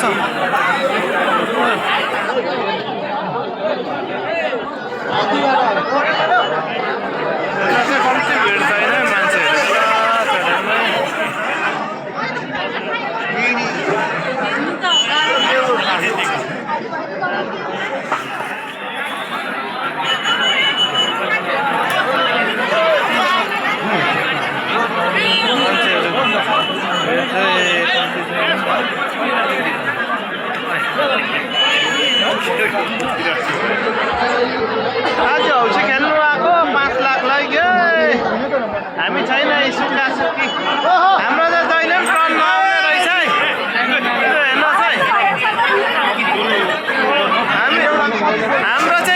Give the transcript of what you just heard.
छ कम्ती भिड छैन मान्छेहरू आज हौसी खेल्नु आएको 5 लाख लैग्यो हामी छैन सुक्खा सुक्की हाम्रो त जहिले पनि टर्न नआउने रहेछ है हेर्नुहोस् है हाम्रो चाहिँ